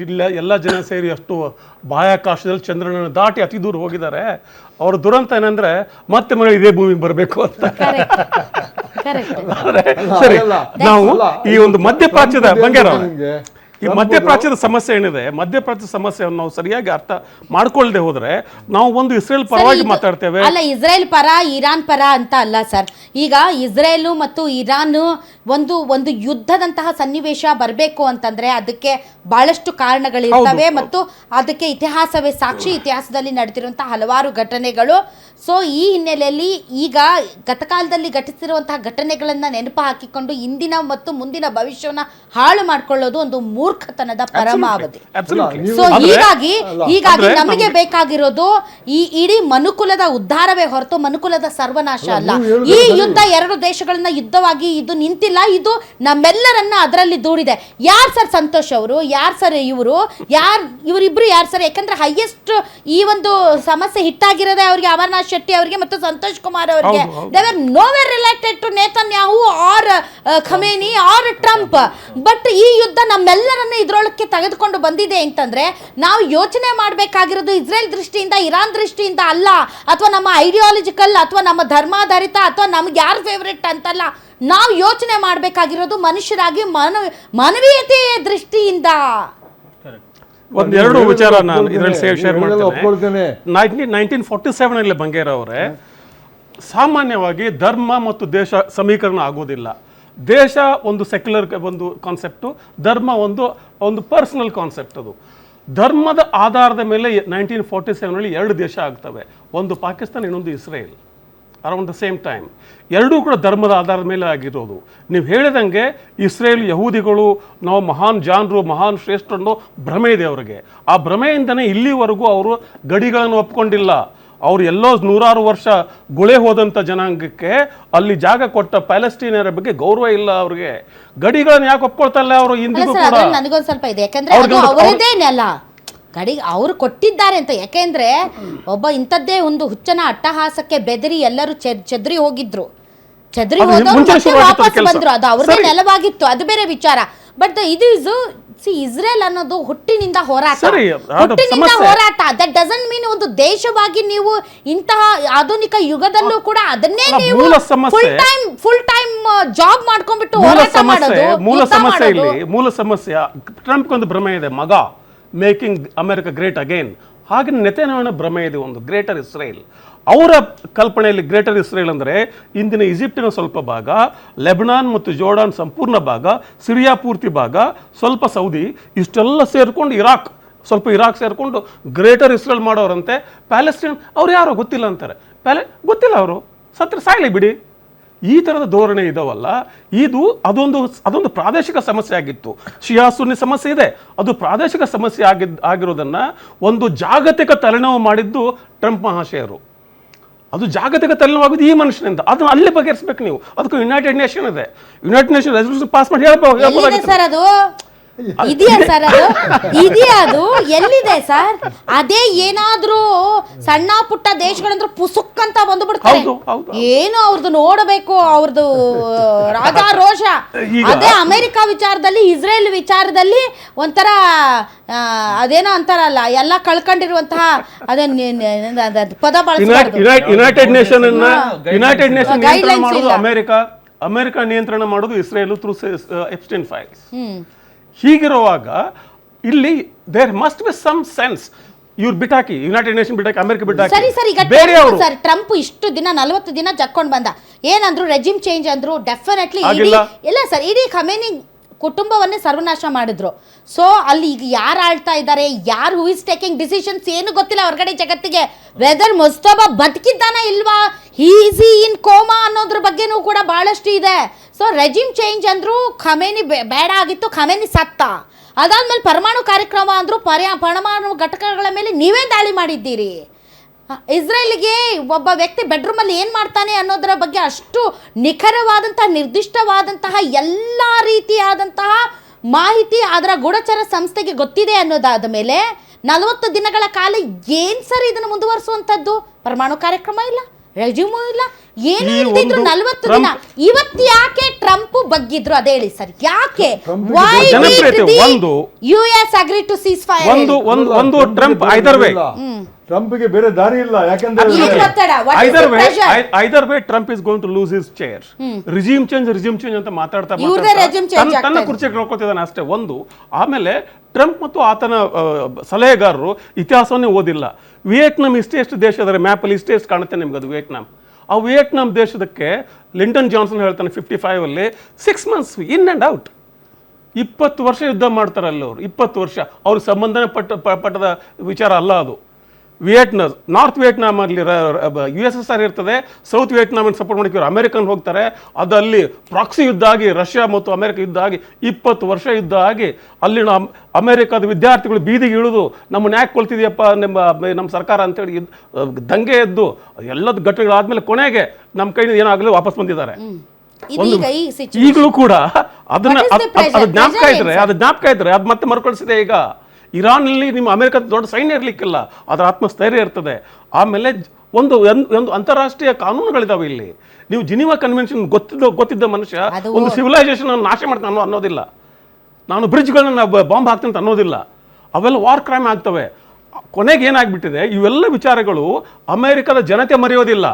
ಇಲ್ಲ ಎಲ್ಲ ಜನ ಸೇರಿ ಅಷ್ಟು ಬಾಹ್ಯಾಕಾಶದಲ್ಲಿ ಚಂದ್ರನನ್ನು ದಾಟಿ ಅತಿ ದೂರ ಹೋಗಿದ್ದಾರೆ. ಅವ್ರ ದುರಂತ ಏನಂದ್ರೆ ಮತ್ತೆ ಮಳೆ ಇದೇ ಭೂಮಿಗೆ ಬರಬೇಕು ಅಂತ. ಸರಿ, ನಾವು ಈ ಒಂದು ಮಧ್ಯಪ್ರಾಚ್ಯದ ಬಂಗಾರ ಈ ಮಧ್ಯಪ್ರಾಚ್ಯದ ಸಮಸ್ಯೆ ಏನಿದೆ, ಮಧ್ಯಪ್ರಾಚ್ಯದ ಸಮಸ್ಯೆಯನ್ನು ನಾವು ಸರಿಯಾಗಿ ಅರ್ಥ ಮಾಡ್ಕೊಳ್ಳದೆ ಹೋದ್ರೆ ನಾವು ಒಂದು ಇಸ್ರೇಲ್ ಪರವಾಗಿ ಮಾತಾಡ್ತೇವೆ. ಅಲ್ಲ, ಇಸ್ರೇಲ್ ಪರ ಇರಾನ್ ಪರ ಅಂತ ಅಲ್ಲ ಸರ್. ಈಗ ಇಸ್ರೇಲು ಮತ್ತು ಇರಾನ್ ಒಂದು ಯುದ್ಧದಂತಹ ಸನ್ನಿವೇಶ ಬರಬೇಕು ಅಂತಂದ್ರೆ ಅದಕ್ಕೆ ಬಹಳಷ್ಟು ಕಾರಣಗಳಿರ್ತವೆ ಮತ್ತು ಅದಕ್ಕೆ ಇತಿಹಾಸವೇ ಸಾಕ್ಷಿ. ಇತಿಹಾಸದಲ್ಲಿ ನಡೆದಿರುವಂತಹ ಹಲವಾರು ಘಟನೆಗಳು. ಸೊ ಈ ಹಿನ್ನೆಲೆಯಲ್ಲಿ ಈಗ ಗತಕಾಲದಲ್ಲಿ ಘಟಿಸಿರುವಂತಹ ಘಟನೆಗಳನ್ನ ನೆನಪು ಹಾಕಿಕೊಂಡು ಇಂದಿನ ಮತ್ತು ಮುಂದಿನ ಭವಿಷ್ಯವನ್ನ ಹಾಳು ಮಾಡ್ಕೊಳ್ಳೋದು ಒಂದು ಮೂರ್ಖತನದ ಪರಮಾವಧಿ. ಸೊ ಹೀಗಾಗಿ ನಮಗೆ ಬೇಕಾಗಿರೋದು ಈ ಇಡೀ ಮನುಕುಲದ ಉದ್ಧಾರವೇ ಹೊರತು ಮನುಕುಲದ ಸರ್ವನಾಶ ಅಲ್ಲ. ಈ ಯುದ್ಧ ಎರಡು ದೇಶಗಳನ್ನ ಯುದ್ಧವಾಗಿ ಇದು ನಿಂತಿಲ್ಲ, ಇದು ನಮ್ಮೆಲ್ಲರನ್ನ ಅದರಲ್ಲಿ ದೂಡಿದೆ. ಯಾರ್ ಸರ್ ಸಂತೋಷ್ ಅವರು, ಯಾರ್ ಸರ್ ಇವರಿಬ್ರು ಯಾರು ಸರ್? ಯಾಕಂದ್ರೆ ಹೈಯೆಸ್ಟ್ ಈ ಒಂದು ಸಮಸ್ಯೆ ಹಿಟ್ಟಾಗಿರೋದೇ ಅವರಿಗೆ, ಅಮರ್ನಾಥ್ ಶೆಟ್ಟಿ ಅವರಿಗೆ ಮತ್ತು ಸಂತೋಷ್ ಕುಮಾರ್ ಅವರಿಗೆ. They were nowhere related to Netanyahu or Khamenei or Trump. But ಈ ಯುದ್ಧ ನಮ್ಮೆಲ್ಲರನ್ನ ಇದ್ರೊಳಕ್ಕೆ ತೆಗೆದುಕೊಂಡು ಬಂದಿದೆ ಅಂತಂದ್ರೆ ನಾವು ಯೋಚನೆ ಮಾಡಬೇಕಾಗಿರೋದು ಇಸ್ರೇಲ್ ದೃಷ್ಟಿಯಿಂದ, ಇರಾನ್ ದೃಷ್ಟಿಯಿಂದ ಅಲ್ಲ, ಅಥವಾ ನಮ್ಮ ಐಡಿಯಾಲಜಿಕಲ್ ಅಥವಾ ನಮ್ಮ ಧರ್ಮಾಧಾರಿತ ಅಥವಾ ನಮ್ಗೆ ಯಾರು ಫೇವ್ರೆಟ್ ಅಂತಲ್ಲ. ನಾವು ಯೋಚನೆ ಮಾಡಬೇಕಾಗಿರೋದು ಮನುಷ್ಯರಾಗಿ ಮಾನವೀಯತೆಯ ದೃಷ್ಟಿಯಿಂದ. ಒಂದೆರಡು ವಿಚಾರ ನಾನು ಇದರಲ್ಲಿ ಶೇರ್ ಮಾಡ್ತೇನೆ. 1947 ಬಂಗೇರ ಅವರೇ, ಸಾಮಾನ್ಯವಾಗಿ ಧರ್ಮ ಮತ್ತು ದೇಶ ಸಮೀಕರಣ ಆಗೋದಿಲ್ಲ. ದೇಶ ಒಂದು ಸೆಕ್ಯುಲರ್ ಒಂದು ಕಾನ್ಸೆಪ್ಟು, ಧರ್ಮ ಒಂದು ಪರ್ಸನಲ್ ಕಾನ್ಸೆಪ್ಟ್. ಅದು ಧರ್ಮದ ಆಧಾರದ ಮೇಲೆ 1947 ಎರಡು ದೇಶ ಆಗ್ತವೆ, ಒಂದು ಪಾಕಿಸ್ತಾನ, ಇನ್ನೊಂದು Israel. Around the same time ಎರಡೂ ಕೂಡ ಧರ್ಮದ ಆಧಾರದ ಮೇಲೆ ಆಗಿರೋದು. ನೀವು ಹೇಳಿದಂಗೆ ಇಸ್ರೇಲ್ ಯಹೂದಿಗಳು ನಾವು ಮಹಾನ್ ಜಾನರು, ಮಹಾನ್ ಶ್ರೇಷ್ಠರು ಅನ್ನೋ ಭ್ರಮೆ ಇದೆ ಅವರಿಗೆ. ಆ ಭ್ರಮೆಯಿಂದನೇ ಇಲ್ಲಿವರೆಗೂ ಅವರು ಗಡಿಗಳನ್ನು ಒಪ್ಕೊಂಡಿಲ್ಲ. ಅವ್ರು ಎಲ್ಲೋ 100 ವರ್ಷ ಗುಳೆ ಹೋದಂಥ ಜನಾಂಗಕ್ಕೆ ಅಲ್ಲಿ ಜಾಗ ಕೊಟ್ಟ ಪ್ಯಾಲೆಸ್ಟೀನಿಯರ ಬಗ್ಗೆ ಗೌರವ ಇಲ್ಲ ಅವ್ರಿಗೆ. ಗಡಿಗಳನ್ನು ಯಾಕೆ ಒಪ್ಕೊಳ್ತಾ ಇಲ್ಲ ಅವರು? ಇಂದಿಗೂ ಕೂಡ ನನಗೊಂದು ಸ್ವಲ್ಪ ಇದೆ, ಯಾಕಂದ್ರೆ ಅವರದೇನಲ್ಲ ಕಡೆಗೆ ಅವರು ಕೊಟ್ಟಿದ್ದಾರೆ ಅಂತ. ಯಾಕೆಂದ್ರೆ ಒಬ್ಬ ಇಂಥದ್ದೇ ಒಂದು ಹುಚ್ಚನ ಅಟ್ಟಹಾಸಕ್ಕೆ ಬೆದರಿ ಎಲ್ಲರೂ ಚೆದ್ರಿ ಹೋಗಿದ್ರು, ಚೆದ್ರಿ ಹೋದವರು ವಾಪಸ್ ಬಂದ್ರು. ಅದು ಅವ್ರದೇ ನೆಲವಾಗಿತ್ತು, ಅದು ಬೇರೆ ವಿಚಾರ. ಬಟ್ ಇದು ಇಸ್ರೇಲ್ ಅನ್ನೋದು ಹುಟ್ಟಿನಿಂದ ಹೋರಾಟ. ದಟ್ ಡಸಂಟ್ ಮೀನ್ ಒಂದು ದೇಶವಾಗಿ ನೀವು ಇಂತಹ ಆಧುನಿಕ ಯುಗದಲ್ಲೂ ಕೂಡ ಅದನ್ನೇ ನೀವು ಫುಲ್ ಟೈಮ್ ಜಾಬ್ ಮಾಡ್ಕೊಂಡ್ಬಿಟ್ಟು ಹೋರಾಟ ಮಾಡೋದು. ಮೂಲ ಸಮಸ್ಯೆ ಟ್ರಂಪ್ ಒಂದು ಭ್ರಮೆ ಇದೆ, ಮಗ ಮೇಕಿಂಗ್ ಅಮೆರಿಕ ಗ್ರೇಟ್ ಅಗೇನ್. ಹಾಗೆ ನೆತನ್ಯಾಹುವಿನ ಭ್ರಮೆ ಇದೆ ಒಂದು ಗ್ರೇಟರ್ ಇಸ್ರೇಲ್. ಅವರ ಕಲ್ಪನೆಯಲ್ಲಿ ಗ್ರೇಟರ್ ಇಸ್ರೇಲ್ ಅಂದರೆ ಇಂದಿನ ಈಜಿಪ್ಟಿನ ಸ್ವಲ್ಪ ಭಾಗ, ಲೆಬನಾನ್ ಮತ್ತು ಜೋರ್ಡಾನ್ ಸಂಪೂರ್ಣ ಭಾಗ, ಸಿರಿಯಾ ಪೂರ್ತಿ ಭಾಗ, ಸ್ವಲ್ಪ ಸೌದಿ, ಇಷ್ಟೆಲ್ಲ ಸೇರಿಕೊಂಡು ಸ್ವಲ್ಪ ಇರಾಕ್ ಸೇರಿಕೊಂಡು ಗ್ರೇಟರ್ ಇಸ್ರೇಲ್ ಮಾಡೋರಂತೆ. ಪ್ಯಾಲೆಸ್ಟೈನ್ ಅವ್ರು ಯಾರೋ ಗೊತ್ತಿಲ್ಲ ಅಂತಾರೆ, ಗೊತ್ತಿಲ್ಲ, ಅವರು ಸತ್ರ ಸಾಯ್ಲಿ ಬಿಡಿ. ಈ ಥರದ ಧೋರಣೆ ಇದಾವಲ್ಲ, ಅದೊಂದು ಪ್ರಾದೇಶಿಕ ಸಮಸ್ಯೆ ಆಗಿತ್ತು. ಶಿಯಾ ಸುನ್ನಿ ಸಮಸ್ಯೆ ಇದೆ, ಅದು ಪ್ರಾದೇಶಿಕ ಸಮಸ್ಯೆ ಆಗಿರೋದನ್ನು ಒಂದು ಜಾಗತಿಕ ತಲೆನೋವು ಮಾಡಿದ್ದು ಟ್ರಂಪ್ ಮಹಾಶಯರು. ಅದು ಜಾಗತಿಕ ತಲೆನೋವಾಗೋದು ಈ ಮನುಷ್ಯನಿಂದ. ಅದನ್ನು ಅಲ್ಲಿ ಬಗೆಹರಿಸಬೇಕು ನೀವು. ಅದಕ್ಕೆ ಯುನೈಟೆಡ್ ನೇಷನ್ ಇದೆ, ಯುನೈಟೆಡ್ ನೇಷನ್ ರೆಸಲ್ಯೂಷನ್ ಪಾಸ್ ಮಾಡಿ ಹೇಳ್ಬೋದು. ಇದೆಯಾ ಸರ್? ಅದು ಎಲ್ಲಿದೆ ಸರ್? ಅದೇ ಏನಾದ್ರೂ ಸಣ್ಣ ಪುಟ್ಟ ದೇಶಗಳಂದ್ರೆ ಪುಸುಕ್ ಅಂತ ಬಂದ್ಬಿಡ್ತಾರೆ. ಏನು ಅವ್ರದ್ದು ನೋಡಬೇಕು, ಅವ್ರದ್ದು ರಾಜಾರೋಷ. ಅದೇ ಅಮೆರಿಕ ವಿಚಾರದಲ್ಲಿ, ಇಸ್ರೇಲ್ ವಿಚಾರದಲ್ಲಿ ಒಂಥರ ಅದೇನೋ ಅಂತಾರಲ್ಲ, ಎಲ್ಲ ಕಳ್ಕೊಂಡಿರುವಂತಹ ಪದ ಬಳಸ್ತಾರೆ. ಯುನೈಟೆಡ್ ನೇಷನ್ ಅಮೆರಿಕ ನಿಯಂತ್ರಣ ಮಾಡೋದು ಇಸ್ರೇಲ್ ಥ್ರೂ ಎಪ್ಸ್ಟೈನ್ ಫೈಲ್ಸ್. ಹೀಗಿರುವಾಗ ಇಲ್ಲಿ there must be some sense. ಇವ್ರು ಬಿಟ್ಟಾಕಿ, ಯುನೈಟೆಡ್ ನೇಷನ್ ಬಿಟ್ಟಾಕಿ, ಅಮೆರಿಕ ಬಿಟ್ಟಾಕಿ. ಸರಿ, ಸರ್ ಟ್ರಂಪ್ ಇಷ್ಟು ದಿನ 40 ದಿನ ಜಕ್ಕೊಂಡು ಬಂದ, ಏನಂದ್ರು ರೆಜಿಮ್ ಚೇಂಜ್ ಅಂದ್ರು. ಡೆಫಿನೆಟ್ಲಿ ಇಲ್ಲ ಸರ್, ಇಡೀ ಖಮೇನಿ ಕುಟುಂಬವನ್ನೇ ಸರ್ವನಾಶ ಮಾಡಿದ್ರು. ಸೊ ಅಲ್ಲಿ ಈಗ ಯಾರು ಆಳ್ತಾ ಇದ್ದಾರೆ, ಯಾರು ಹೂ ಇಸ್ ಟೇಕಿಂಗ್ ಡಿಸಿಷನ್ಸ್ ಏನು ಗೊತ್ತಿಲ್ಲ ಹೊರಗಡೆ ಜಗತ್ತಿಗೆ. ವೆದರ್ ಮುಸ್ತಫಾ ಬದುಕಿದ್ದಾನ ಇಲ್ವಾ, ಈಸ್ ಇನ್ ಕೋಮಾ ಅನ್ನೋದ್ರ ಬಗ್ಗೆನೂ ಕೂಡ ಬಹಳಷ್ಟು ಇದೆ. ಸೊ ರೆಜಿಮ್ ಚೇಂಜ್ ಅಂದ್ರು, ಖಮೇನಿ ಬೇಡ ಆಗಿತ್ತು, ಖಮೇನಿ ಸತ್ತ. ಅದಾದ್ಮೇಲೆ ಪರಮಾಣು ಕಾರ್ಯಕ್ರಮ ಅಂದ್ರು, ಪರಮಾಣು ಘಟಕಗಳ ಮೇಲೆ ನೀವೇ ದಾಳಿ ಮಾಡಿದ್ದೀರಿ. ಇಸ್ರೇಲ್ಗೆ ಒಬ್ಬ ವ್ಯಕ್ತಿ ಬೆಡ್ರೂಮಲ್ಲಿ ಏನು ಮಾಡ್ತಾನೆ ಅನ್ನೋದರ ಬಗ್ಗೆ ಅಷ್ಟು ನಿಖರವಾದಂತಹ ನಿರ್ದಿಷ್ಟವಾದಂತಹ ಎಲ್ಲ ರೀತಿಯಾದಂತಹ ಮಾಹಿತಿ ಅದರ ಗೂಢಚರ ಸಂಸ್ಥೆಗೆ ಗೊತ್ತಿದೆ ಅನ್ನೋದಾದ ಮೇಲೆ 40 ದಿನಗಳ ಕಾಲ ಏನು ಸರ್ ಇದನ್ನು ಮುಂದುವರಿಸುವಂಥದ್ದು? ಪರಮಾಣು ಕಾರ್ಯಕ್ರಮ ಇಲ್ಲ, ರೆಜ್ಯೂಮು ಇಲ್ಲ, ಏನು ಈ ಇಲ್ದಿದ್ರು ಒಂದು 40 ದಿನ. ಇವತ್ತು ಯಾಕೆ ಟ್ರಂಪ್ ಬಗ್ಗಿದ್ರು ಅದೇ ಹೇಳಿ ಸರ್, ಯಾಕೆ Why ಜನಪ್ರಿಯತೆ did the ಒಂದು US agree to ceasefire? ಒಂದು ಟ್ರಂಪ್ ಐದರ್ ವೇ ಟ್ರಂಪ್ಗೆ ಬೇರೆ ದಾರಿ ಇಲ್ಲ, ಯಾಕಂದ್ರೆ ಏನ್ ಒತ್ತಡ? What is the pressure? Either way Trump is going to lose his chair. Regime change ಅಂತ ಮಾತಾಡ್ತಾ ಇವ್ರದೇ regime change ಆಗ್ತಾ ತನ್ನ ಇದೆ. ಕುರ್ಚಿ ಕಳ್ಕೊತಿದ್ದಾನೆ ಅಷ್ಟೇ ಒಂದು. ಆಮೇಲೆ ಟ್ರಂಪ್ ಮತ್ತು ಆತನ ಸಲಹೆಗಾರರು ಇತಿಹಾಸವನ್ನೇ ಓದಿಲ್ಲ. ವಿಯೆಟ್ನಾಂ ಇಷ್ಟೆಷ್ಟು ದೇಶ ಅದರ ಮ್ಯಾಪಲ್ಲಿ ಇಷ್ಟೆಷ್ಟು ಕಾಣುತ್ತೆ ನಿಮ್ಗೆ ಅದು ವಿಯೆಟ್ನಾಂ. ಆ ವಿಯೆಟ್ನಾಂ ದೇಶದಕ್ಕೆ ಲಿಂಡನ್ ಜಾನ್ಸನ್ ಹೇಳ್ತಾನೆ 55 ಅಲ್ಲಿ 6 months ಇನ್ ಆ್ಯಂಡ್ ಔಟ್. 20 ವರ್ಷ ಯುದ್ಧ ಮಾಡ್ತಾರಲ್ಲ ಅವರು, 20 ವರ್ಷ ಅವ್ರಿಗೆ ಸಂಬಂಧನೇ ಪಟ್ಟದ ವಿಚಾರ ಅಲ್ಲ ಅದು. ವಿಯೆಟ್ನಾಂ, ನಾರ್ತ್ ವಿಯೆಟ್ನಾಮ್ ಅಲ್ಲಿ USSR ಇರ್ತದೆ, ಸೌತ್ ವಿಯೆಟ್ನಾಮ್ ಸಪೋರ್ಟ್ ಮಾಡಕ್ಕೆ ಅಮೆರಿಕನ್ ಹೋಗ್ತಾರೆ. ಅದು ಅಲ್ಲಿ ಪ್ರಾಕ್ಸಿ ಯುದ್ಧ ಆಗಿ ರಷ್ಯಾ ಮತ್ತು ಅಮೆರಿಕ ಯುದ್ಧ ಆಗಿ 20 ವರ್ಷ ಯುದ್ಧ ಆಗಿ ಅಲ್ಲಿನ ಅಮೆರಿಕದ ವಿದ್ಯಾರ್ಥಿಗಳು ಬೀದಿಗೆ ಇಳಿದು ನಮ್ಮನ್ನ ಯಾಕೆ ಕೊಲ್ತಿದ್ಯಪ್ಪ ನಮ್ಮ ಸರ್ಕಾರ ಅಂತೇಳಿ ದಂಗೆ ಎದ್ದು ಎಲ್ಲದ ಘಟನೆಗಳಾದ್ಮೇಲೆ ಕೊನೆಗೆ ನಮ್ಮ ಕೈಯಿಂದ ಏನಾಗಲಿ ವಾಪಸ್ ಬಂದಿದ್ದಾರೆ. ಇದೀಗ ಈ situation. ಈಗಲೂ ಕೂಡ ಅದನ್ನ What is the pressure? ಅದು ಜ್ಞಾಪಕ ಇದ್ರೆ ಅದು ಮತ್ತೆ ಮರುಕಳಿಸಿದೆ. ಈಗ ಇರಾನ್ನಲ್ಲಿ ನಿಮ್ಮ ಅಮೆರಿಕದ ದೊಡ್ಡ ಸೈನ್ಯ ಇರಲಿಕ್ಕಿಲ್ಲ, ಅದರ ಆತ್ಮಸ್ಥೈರ್ಯ ಇರ್ತದೆ. ಆಮೇಲೆ ಒಂದು ಅಂತಾರಾಷ್ಟ್ರೀಯ ಕಾನೂನುಗಳಿದಾವೆ ಇಲ್ಲಿ. ನೀವು ಜಿನಿವಾ ಕನ್ವೆನ್ಷನ್ ಗೊತ್ತಿದ್ದ ಮನುಷ್ಯ ಒಂದು ಸಿವಿಲೈಸೇಷನ್ ನಾಶ ಮಾಡ್ತಾನೆ ಅನ್ನೋದಿಲ್ಲ. ನಾನು ಬ್ರಿಡ್ಜ್ಗಳನ್ನ ಬಾಂಬ್ ಹಾಕ್ತೀನಿ ಅಂತ ಅನ್ನೋದಿಲ್ಲ. ಅವೆಲ್ಲ ವಾರ್ ಕ್ರೈಮ್ ಆಗ್ತವೆ. ಕೊನೆಗೆ ಏನಾಗ್ಬಿಟ್ಟಿದೆ, ಇವೆಲ್ಲ ವಿಚಾರಗಳು ಅಮೆರಿಕದ ಜನತೆ ಮರೆಯೋದಿಲ್ಲ.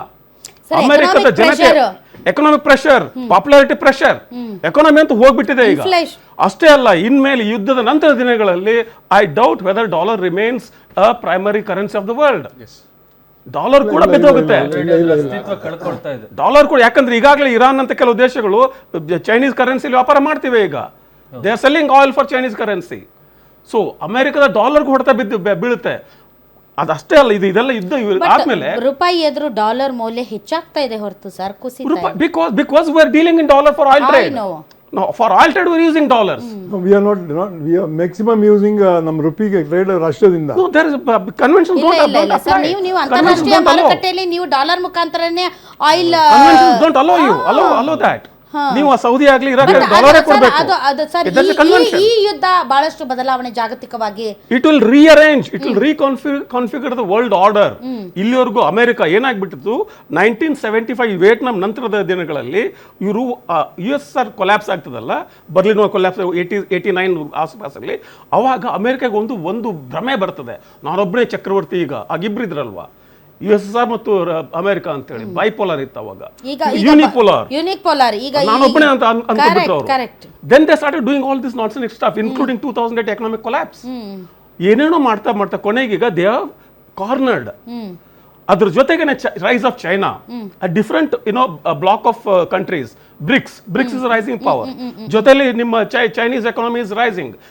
Sir, ಅಮೆರಿಕದ economic ಜನತೆ pressure. Economic pressure, popularity pressure, economy ಅಂತ ಹೋಗ್ಬಿಟ್ಟಿದೆ ಈಗ. Inflation. ಅಷ್ಟೇ ಅಲ್ಲ, ಇನ್ಮೇಲೆ ಯುದ್ಧದ ನಂತರ ದಿನಗಳಲ್ಲಿ I doubt whether dollar remains a primary currency of the world. Dollar ಕೂಡ ಬಿದ್ದೋಗುತ್ತೆ. ಅಸ್ತಿತ್ವ ಕಳ್ಕೊಳ್ತಾ ಇದೆ ಡಾಲರ್ ಕೂಡ, ಯಾಕಂದ್ರೆ ಈಗಾಗಲೇ ಇರಾನ್ ಅಂತ ಕೆಲವು ದೇಶಗಳು ಚೈನೀಸ್ ಕರೆನ್ಸಿಲಿ ವ್ಯಾಪಾರ ಮಾಡ್ತಿವೆ ಈಗ. They are selling oil for Chinese currency. So ಅಮೆರಿಕದ ಡಾಲರ್ಗೂ ಹೊಡೆತ ಬೀಳುತ್ತೆ. ಅದಷ್ಟೇ ಅಲ್ಲ, ಇದೆಲ್ಲ ಯುದ್ಧ ಆದ್ಮೇಲೆ ರೂಪಾಯಿ ಎದುರು ಡಾಲರ್ ಮೌಲ್ಯ ಹೆಚ್ಚಾಗ್ತಾ ಇದೆ ಹೊರತು ಸರ್ ಕುಸಿತಾ ಇದೆ. because we are dealing in dollar for oil I trade. know. No, for oil trade we are using dollars. we are not we are maximum using ನಮ್ಮ ರುಪಿಗೆ trade ರಾಷ್ಟ್ರದಿಂದ. No, there is conventions ಇಲ್ಲ don't ಇಲ್ಲ apply. Sir, ನೀವು ಅಂತಾರಾಷ್ಟ್ರೀಯ ಮಾರುಕಟ್ಟೆಯಲ್ಲಿ ನೀವು dollar ಮುಖಾಂತರನೇ oil Conventions don't allow you, allow that. ನೀವು Saudi ಆಗ್ಲಿ ಇರಾಕ್ ಡಾಲರೇ ಕೊಡಬೇಕು. ಈ ಯುದ್ಧ ಬಹಳಷ್ಟು ಬದಲಾವಣೆ ಜಾಗತಿಕವಾಗಿ. It will rearrange, it will reconfigure the world order. ಇಲ್ಲಿವರೆಗೂ ಅಮೆರಿಕ ಏನಾಗ್ಬಿಟ್ಟಿತ್ತು, 1975 ವಿಯೆಟ್ನಾಂ ನಂತರದ ದಿನಗಳಲ್ಲಿ ಇವರು USSR ಕೊಲ್ಯಾಪ್ಸ್ ಆಗ್ತದಲ್ಲ, ಬರ್ಲಿನ್ ಕೊಲ್ಯಾಪ್ಸ್ 89 ಆಸುಪಾಸಲ್ಲಿ, ಅವಾಗ ಅಮೆರಿಕಾಗೆ ಒಂದು ಭ್ರಮೆ ಬರ್ತದೆ, ನಾನೊಬ್ಬನೇ ಚಕ್ರವರ್ತಿ. ಈಗ ಆಗಿಬ್ರು ಇದ್ರಲ್ವಾ, USSR ಮತ್ತು ಅಮೆರಿಕ ಅಂತೇಳಿ ಬೈಪೋಲಾರ್ ಇತ್ತು ಅವಾಗ, ಯೂನಿಪೋಲಾರ್. ಈಗ ನಾನೊಬ್ಬನೇ ಅಂತ ಅನ್ಕೊಂಡ್ಬಿಟ್ರು ಅವರು. Correct. Then they started doing all this nonsense stuff, including 2008 economic collapse. ಏನೇನೋ ಮಾಡ್ತಾ ಕೊನೆಗೆ ಈಗ ದೇ ಆರ್ ಕಾರ್ನರ್ಡ್. ಅದ್ರ ಜೊತೆಗೆ rise of China, different bloc of countries, BRICS is rising power. ಜೊತೆಲಿ ನಿಮ್ಮ ಚೈನೀಸ್ ಎಕಾನಮಿ ಇಸ್ ರೈಸಿಂಗ್.